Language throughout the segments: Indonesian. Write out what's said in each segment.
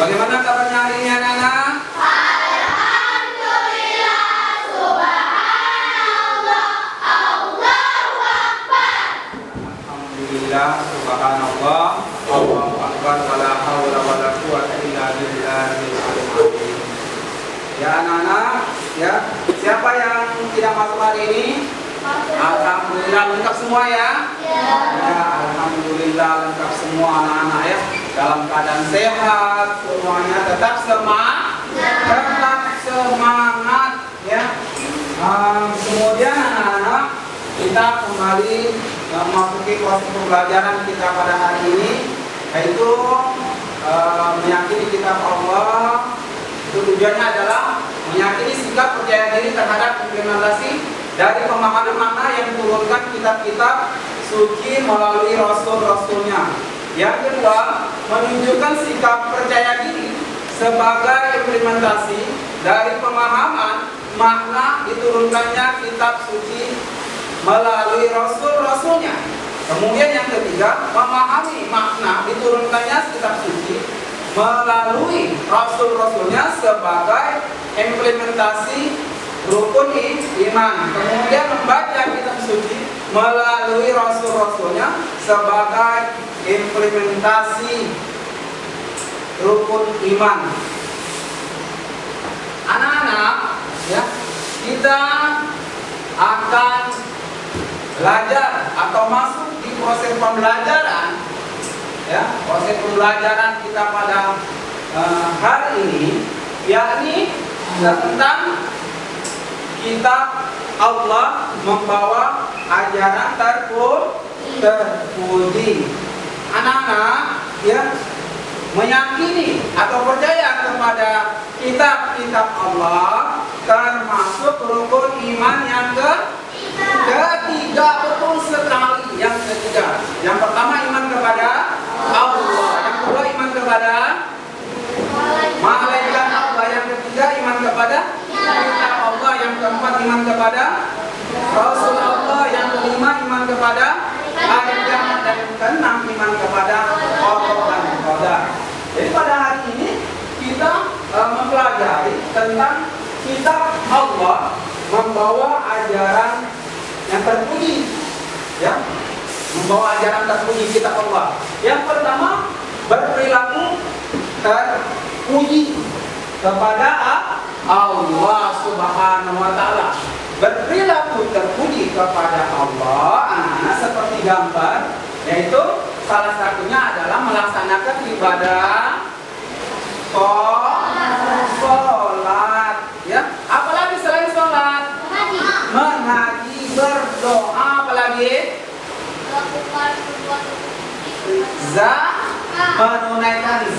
Bagaimana kabarnya hari ini anak-anak? Alhamdulillah, subhanallah, Allahu Akbar. Alhamdulillah, subhanallah, Allahu Akbar, wala haula wala quwwata illa billahil azim. Ya anak-anak, ya. Siapa yang tidak masuk hari ini? Alhamdulillah lengkap semua ya? Ya. Ya, alhamdulillah lengkap semua anak-anak ya. Dalam keadaan sehat, semuanya tetap semangat ya. Kemudian anak-anak kita kembali memasuki proses pembelajaran kita pada hari ini, yaitu meyakini kitab Allah. Itu tujuannya adalah meyakini sikap percaya diri terhadap implementasi dari pemahaman makna yang diturunkan kitab-kitab suci melalui rasul-rasulnya. Yang kedua, menunjukkan sikap percaya diri sebagai implementasi dari pemahaman makna diturunkannya kitab suci melalui rasul-rasulnya. Kemudian yang ketiga, memahami makna diturunkannya kitab suci melalui rasul-rasulnya sebagai implementasi rukun iman. Kemudian membaca kitab suci melalui rasul-rasulnya sebagai implementasi rukun iman. Anak-anak, ya, kita akan belajar atau masuk di proses pembelajaran, ya, proses pembelajaran kita pada hari ini, yakni tentang kitab Allah membawa ajaran terpuji. Anak-anak, ya, meyakini atau percaya kepada kitab-kitab Allah termasuk rukun iman yang ketiga. Betul sekali, yang ketiga. Yang pertama iman kepada Allah, yang kedua iman kepada malaikat Allah, yang ketiga iman kepada kitab Allah, yang keempat iman kepada Rasul Allah, yang kelima iman kepada hari kiamat, dan yang keenam iman kepada Allah dan Qadar. Jadi pada hari ini kita mempelajari tentang kitab Allah membawa ajaran yang terpuji, ya, membawa ajaran terpuji kitab Allah. Yang pertama, berperilaku terpuji kepada Allah Subhanahu wa Ta'ala. Berperilaku terpuji kepada Allah, anak-anak, seperti gambar, yaitu salah satunya adalah melaksanakan ibadah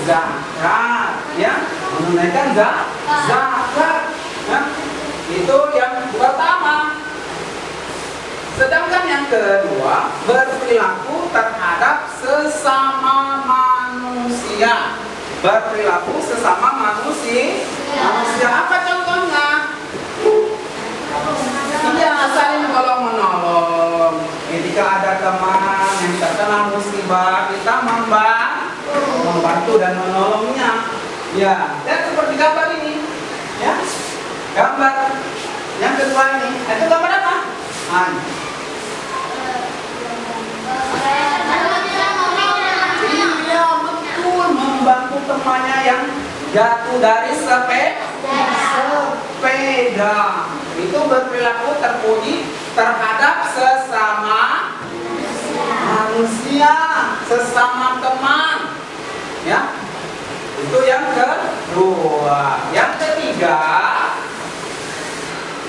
zakat, ya, menunaikan zakat. Nah, itu yang pertama. Sedangkan yang kedua, berperilaku terhadap sesama manusia. Berperilaku sesama manusia. Apa contohnya? Iya, saling menolong. Ketika ada teman yang terkena musibah, kita membantu dan menolongnya. Ya, dan seperti gambar ini, ya, gambar yang kedua ini, itu gambar apa? Iya, betul, membantu temannya yang jatuh dari sepeda. Itu berperilaku terpuji terhadap sesama manusia, sesama teman. Ya, itu yang kedua. Yang ketiga,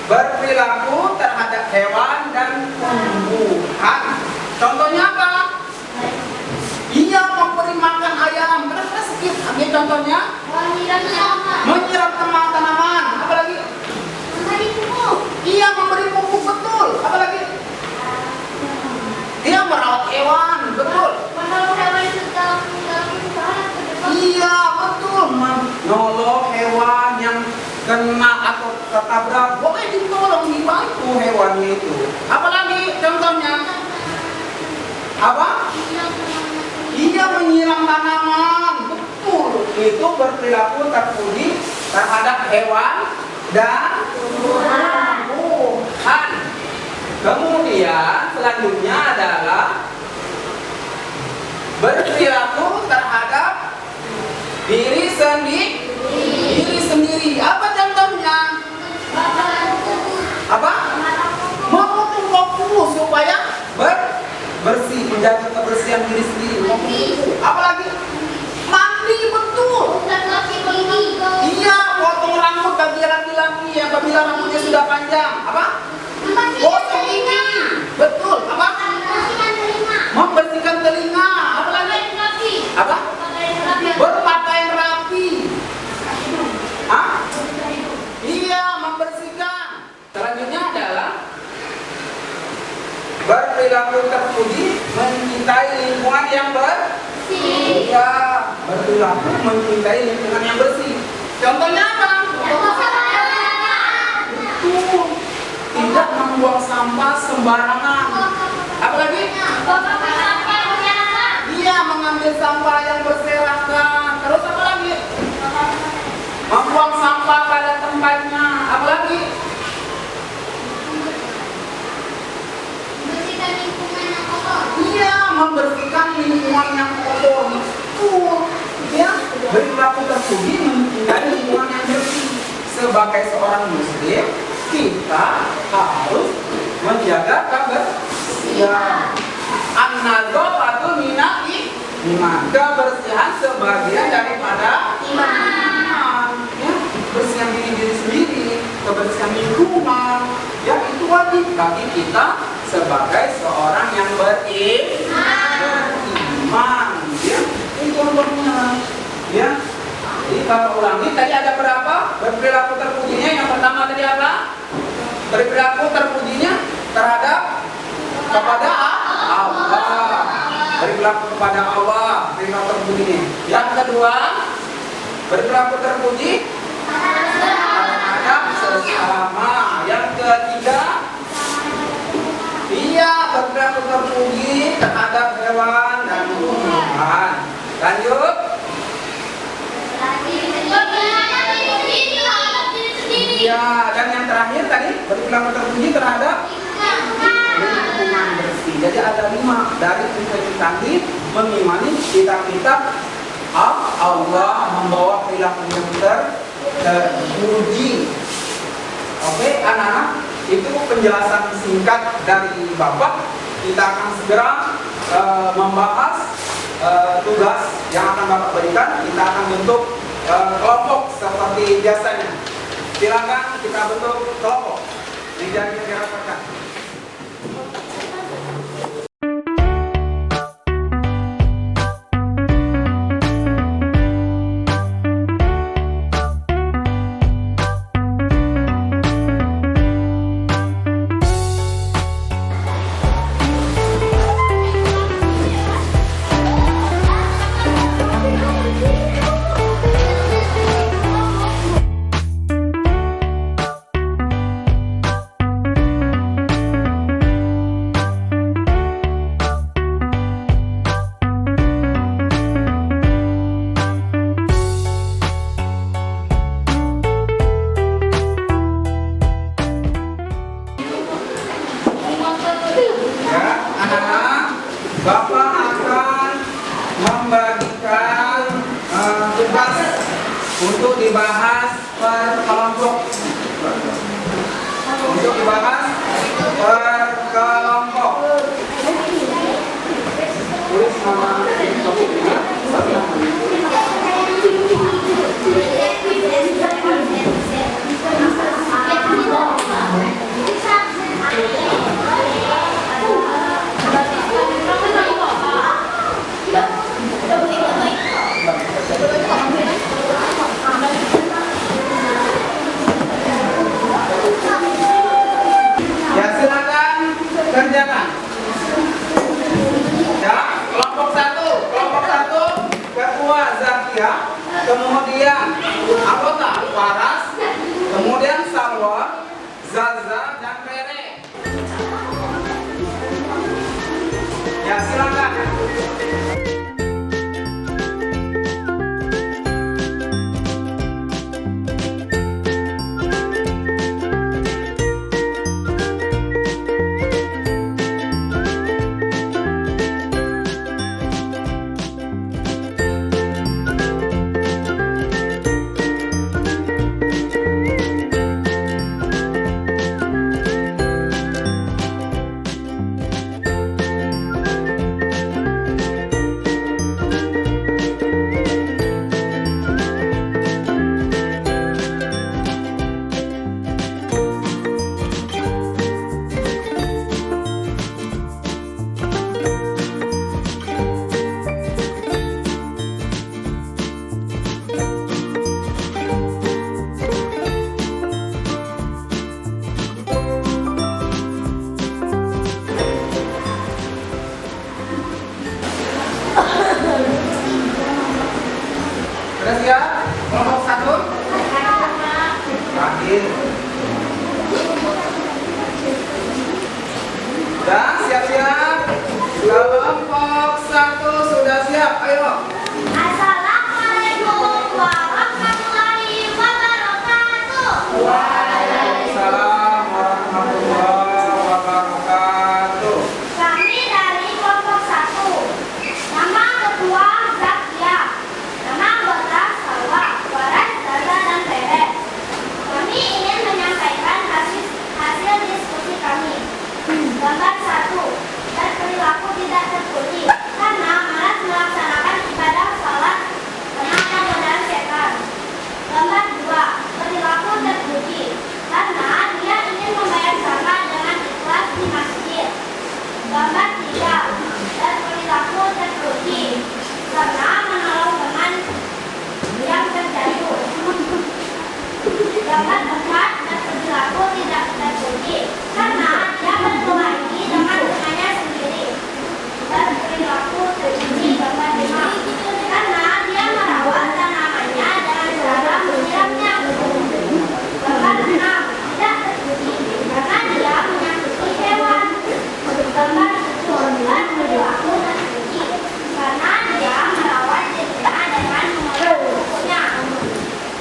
berperilaku terhadap hewan dan tumbuhan. Contohnya apa? Ia memberi makan ayam. Terus sedikit. Ambil contohnya. Menyiram tanaman. Apalagi? Ia memberi pupuk, betul. Apalagi? Ia merawat hewan, betul. Iya, betul. Menolong hewan yang kena atau tertabrak, boleh ditolong, dibantu hewannya itu. Apalagi contohnya? Apa? Ia menyiram tanaman, betul. Itu berperilaku terpuji terhadap hewan dan tumbuhan. Kemudian selanjutnya adalah berperilaku terhadap diri sendiri. Apa contohnya? Apa? Memotong kuku supaya bersih, menjaga kebersihan diri sendiri. Apalagi? Mandi, betul. Iya, potong rambut bagi laki-laki yang apabila rambutnya sudah panjang. Apa? Potong gigi. Betul. Apa? Membersihkan telinga. Apalagi? Apa? Berpakaian rapi. Hah? Iya, membersihkan. Selanjutnya adalah berperilaku terpuji mencintai lingkungan yang bersih. Iya, berperilaku mencintai lingkungan yang bersih. Contohnya apa? Betul. Tidak membuang sampah sembarangan. Apalagi? Iya, mengambil sampah yang berserakan. Terus apa lagi? Membuang sampah pada tempatnya. Apalagi? Iya, membersihkan lingkungan yang kotor. Betul. Ya, berperilaku terpuji mencintai lingkungan yang bersih. Sebagai seorang muslim, kita harus menjaga kebersihan. An-nadhafatu minal iman. Kebersihan sebagian daripada iman. Ya, kebersihan diri sendiri, kebersihan lingkungan, ya itu wajib bagi kita sebagai seorang yang beriman. Ya, itu contohnya. Ya. Jadi kalau ulangi tadi ada berapa? Berperilaku terpujinya yang pertama tadi apa? Berperilaku terpujinya terhadap kepada Allah. Berperilaku kepada Allah, perilaku terpujinya. Yang kedua, berperilaku terpuji terhadap sesama. Yang ketiga, iya, berperilaku terpuji terhadap hewan dan tumbuhan. Lanjut. Ya, dan yang terakhir tadi berperilaku terpuji terhadap lingkungan bersih. Jadi ada 5 dari prinsip tadi mengimani kitab-kitab Allah membawa perilaku yang terpuji. Oke, anak-anak, itu penjelasan singkat dari Bapak. Kita akan segera membahas tugas yang akan Bapak berikan. Kita akan bentuk kelompok seperti biasanya. Silakan kita bentuk kelompok. Tidak dirapatkan. untuk dibahas per kelompok. Untuk dibahas per kelompok. Tulis nama topiknya. Ya, silakan kerjakan. Ya, kelompok satu, ketua Zakia, kemudian anggota Faras, kemudian Salwa, Zaza, dan Rere. Ya, silakan. Sudah siap? Kelompok satu? Terakhir. Dan siap-siap. Kelompok satu sudah siap. Ayo. Assalamualaikum warahmatullahi wabarakatuh. Waalaikumsalam warahmatullahi wabarakatuh. Kami dari kelompok 1. Nama ketua Zakia, nama anggota Salwa, Faras, Zaza, dan Rere. Kami ingin menyampaikan hasil diskusi kami. Gambar 1. Berperilaku tidak terpuji karena malas melaksanakan ibadah salat karena godaan setan. Gambar 2. Perilaku terpuji karena dia ingin membayar zakat dengan ikhlas di masjid. Gambar 3. Berperilaku terpuji karena menolong teman yang terjatuh. Gambar 4. Berperilaku tidak terpuji karena dia berkelahi dengan temannya sendiri. Berperilaku terpuji gambar 5 karena dia merawat tanamannya dengan cara menyiramnya. Gambar 6. Tidak terpuji karena dia menyakiti hewan. Gambar 7. Berperilaku terpuji karena dia merawat dirinya dengan memeluk kukunya.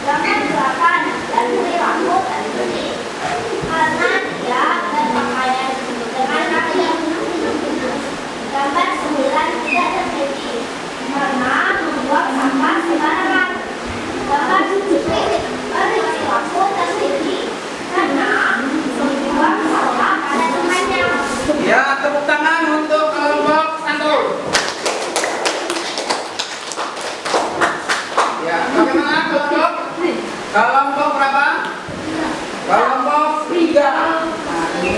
Gambar 8. Berperilaku terpuji karena dia berpakaian dengan rapi. Gambar 9. Tidak terpuji karena membuang sampah sembarangan. Gambar 10. Berperilaku terpuji karena membuang sampah pada temannya. Ya, tepuk tangan untuk kelompok satu. Ya, bagaimana kelompok? Kelompok berapa? Kelompok 3. Nah, ini.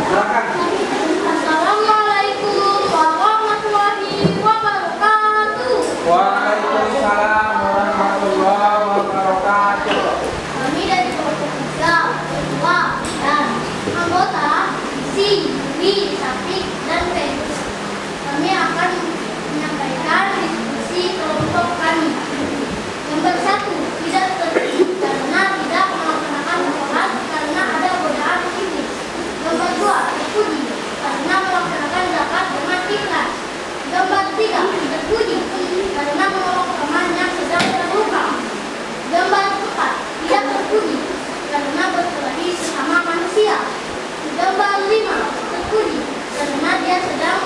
Silakan. Assalamualaikum warahmatullahi wabarakatuh. Waalaikumsalam warahmatullahi wabarakatuh. Kami dari kelompok 3, ketua dan anggota Si, Wi, Satik, dan Felix. Kami akan menyampaikan diskusi kelompok kami. Gambar 1. Tidak terpuji karena tidak melaksanakan sholat karena ada godaan iblis. Gambar 2. Terpuji karena melaksanakan zakat dengan ikhlas. Gambar 3. Terpuji karena menolong teman yang sedang terluka. Gambar 4. Tidak terpuji karena berkelahi sesama manusia. Gambar 5. Terpuji karena dia sedang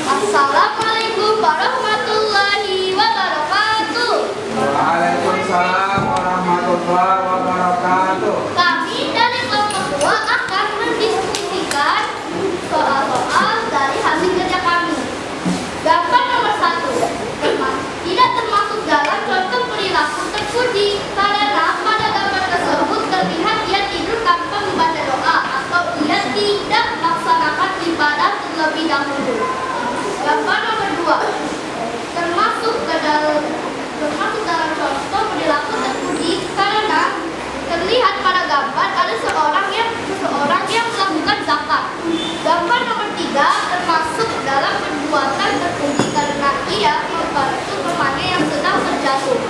Assalamualaikum warahmatullahi wabarakatuh. Waalaikumsalam warahmatullahi wabarakatuh. Kami dari kelompok 2 akan mendiskusikan soal-soal dari hasil kerja kami. Gambar nomor 1 tidak termasuk dalam contoh perilaku terpuji karena pada gambar tersebut terlihat ia tidur tanpa membaca doa atau ia tidak melaksanakan ibadah terlebih dahulu. Gambar nomor 2 termasuk dalam contoh perilaku terpuji karena terlihat pada gambar ada seseorang yang melakukan zakat. Gambar nomor 3 termasuk dalam perbuatan terpuji karena ia membantu temannya yang sedang terjatuh.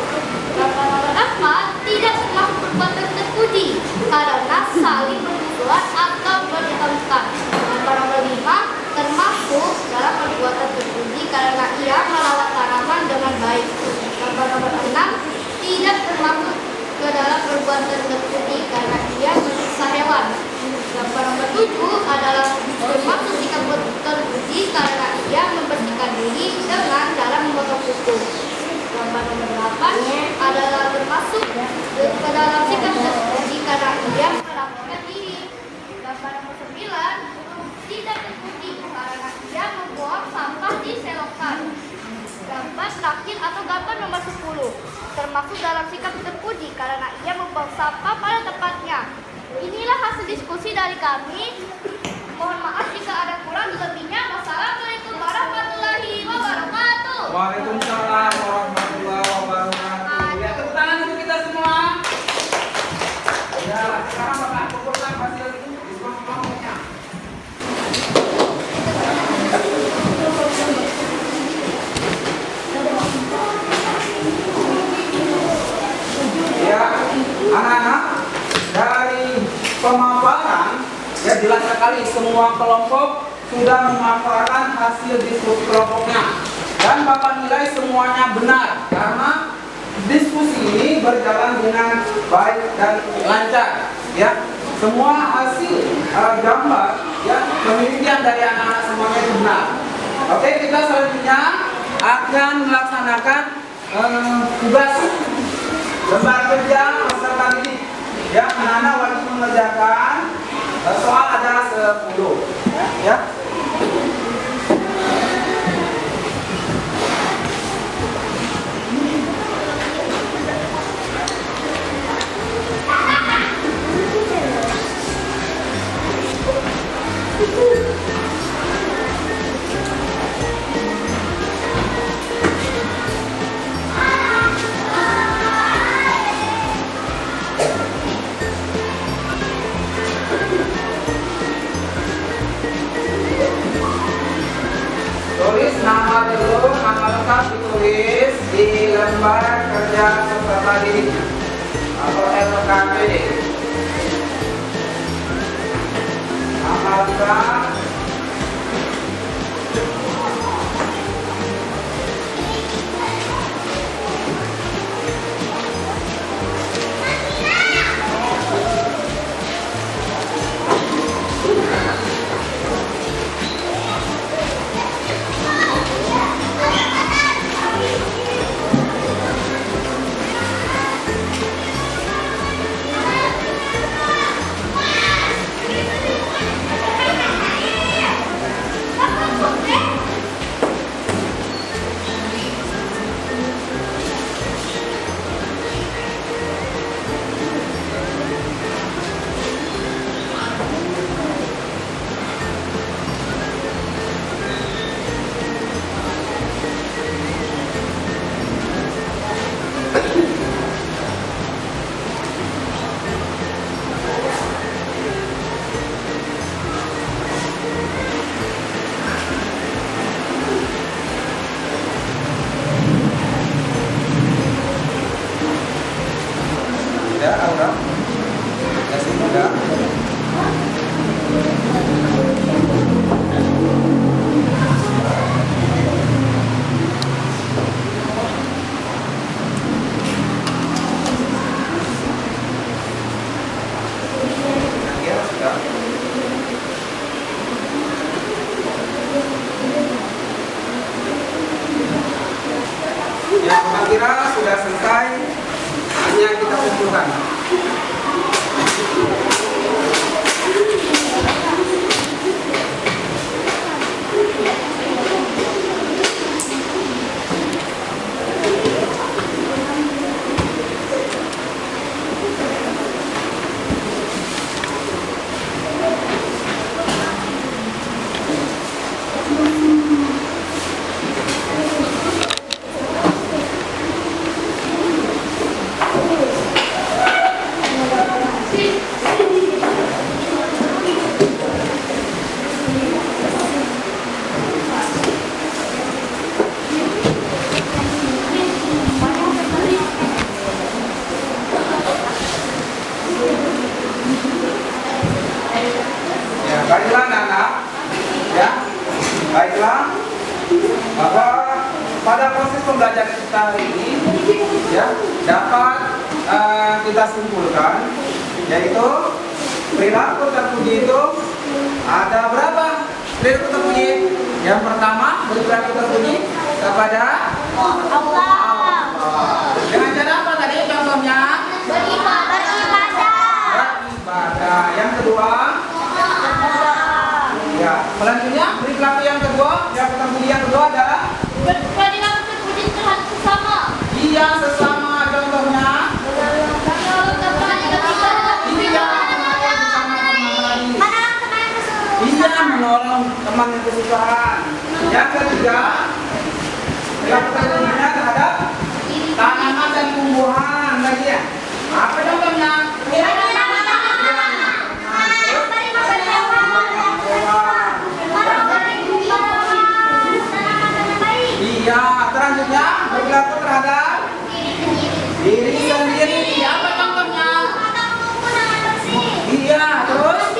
Gambar nomor 4 tidak termasuk perbuatan terpuji karena saling bermusuhan atau bertengkar. Gambar nomor 5 termasuk dalam perbuatan terpuji karena ia merawat tanaman dengan baik. Gambar nomor 6 tidak termasuk ke dalam perbuatan terpuji karena ia menyiksa hewan. Gambar nomor 7 adalah termasuk sikap terpuji karena ia membersihkan diri dengan cara memotong kuku. Gambar nomor 8 adalah termasuk ke dalam sikap terpuji karena ia merapikan diri. Gambar nomor 9 tidak terpuji karena ia membuang sampah di selokan. Gambar terakhir atau gambar nomor 10 termasuk dalam sikap terpuji karena ia membuang sampah pada tempatnya. Inilah hasil diskusi dari kami. Mohon maaf jika ada kurang lebihnya. Wassalamualaikum warahmatullahi wabarakatuh. Waalaikumsalam warahmatullahi wabarakatuh. Ya, tepuk tangan untuk kita semua. Ya, sekarang Bapak kumpulkan hasil diskusi kelompoknya. Ya, anak-anak, dari pemaparan ya jelas sekali semua kelompok sudah memaparkan hasil diskusi kelompoknya dan Bapak nilai semuanya benar karena diskusi ini berjalan dengan baik dan lancar ya. Semua hasil gambar ya penelitian dari anak-anak semuanya itu benar. Oke, kita selanjutnya akan melaksanakan tugas lembar kerja peserta didik. Ya, anak-anak wajib mengerjakan soal ada 10 ya. Tulis nama dulu, nama lengkap ditulis di lembar kerja peserta didik atau LKPD. Nama lengkap, pada proses pembelajaran kita hari ini ya dapat kita simpulkan yaitu perilaku terpuji itu ada berapa perilaku terpuji? Yang pertama perilaku terpuji kepada Allah. dengan cara apa tadi contohnya? Beribadah. Yang kedua ya selanjutnya perilaku yang kedua yang terpuji yang kedua adalah Perilaku terpuji terhadap sesama. iya sesama contohnya iya menolong teman yang kesusahan. Yang ketiga perilaku terpujinya terhadap tanaman dan tumbuhan lagi ya. Apa contohnya? Iya, selanjutnya perilaku terhadap diri sendiri. Apa contohnya? Iya, terus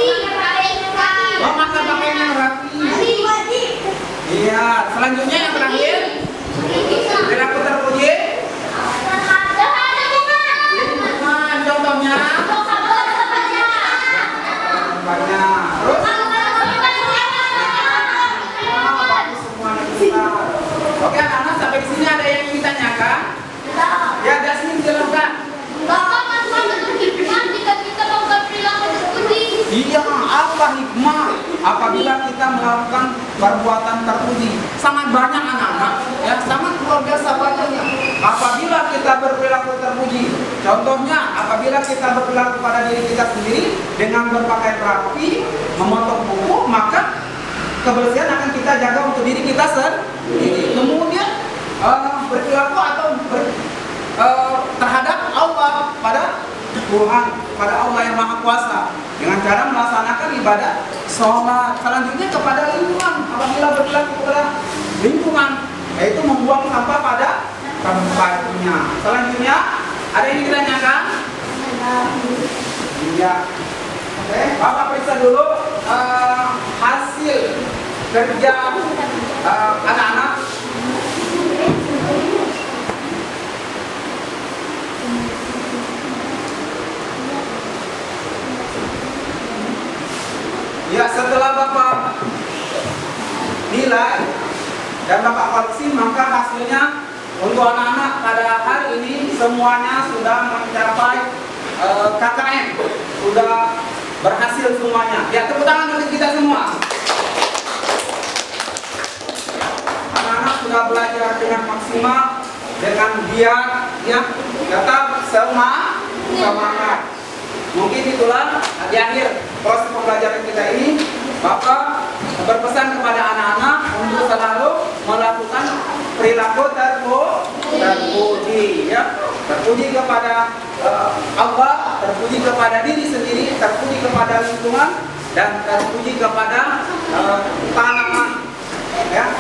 memakai pakaian yang rapi. Iya, selanjutnya yang terakhir perilaku terpuji lingkungan. Contohnya banyak. Terus bagus semuanya kita. Oke anak-anak sampai di sini ada yang ingin ditanyakan? Ya Jasmine jelaskan. Iya, apa hikmah apabila kita melakukan perbuatan terpuji? Sangat banyak anak-anak, ya sangat luar biasa banyaknya. Apabila kita berperilaku terpuji, contohnya apabila kita berperilaku pada diri kita sendiri dengan berpakaian rapi, memotong kuku, maka kebersihan akan kita jaga untuk diri kita sendiri. Kemudian berperilaku atau terhadap Allah pada Tuhan, pada Allah yang Maha Kuasa dengan cara melaksanakan ibadah sholat. Selanjutnya kepada lingkungan, apabila berperilaku kepada lingkungan yaitu membuang sampah pada tempatnya. Selanjutnya ada yang ditanyakan? Iya. Oke, Bapak periksa dulu hasil kerja anak-anak. Ya, setelah Bapak nilai dan Bapak koleksi, maka hasilnya untuk anak-anak pada hari ini semuanya sudah mencapai KKM, sudah berhasil semuanya. Ya, tepuk tangan untuk kita semua. Anak-anak sudah belajar dengan maksimal, dengan giat, ya, tetap semangat. Mungkin itulah di akhir proses pembelajaran kita ini, Bapak berpesan kepada anak-anak untuk selalu melakukan perilaku terpuji, ya, terpuji kepada Allah, terpuji kepada diri sendiri, terpuji kepada lingkungan, dan terpuji kepada tanaman. Ya,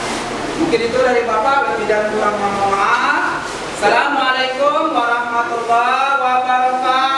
mungkin itu dari Bapak, lebih dan kurang mohon maaf. Assalamualaikum warahmatullahi wabarakatuh.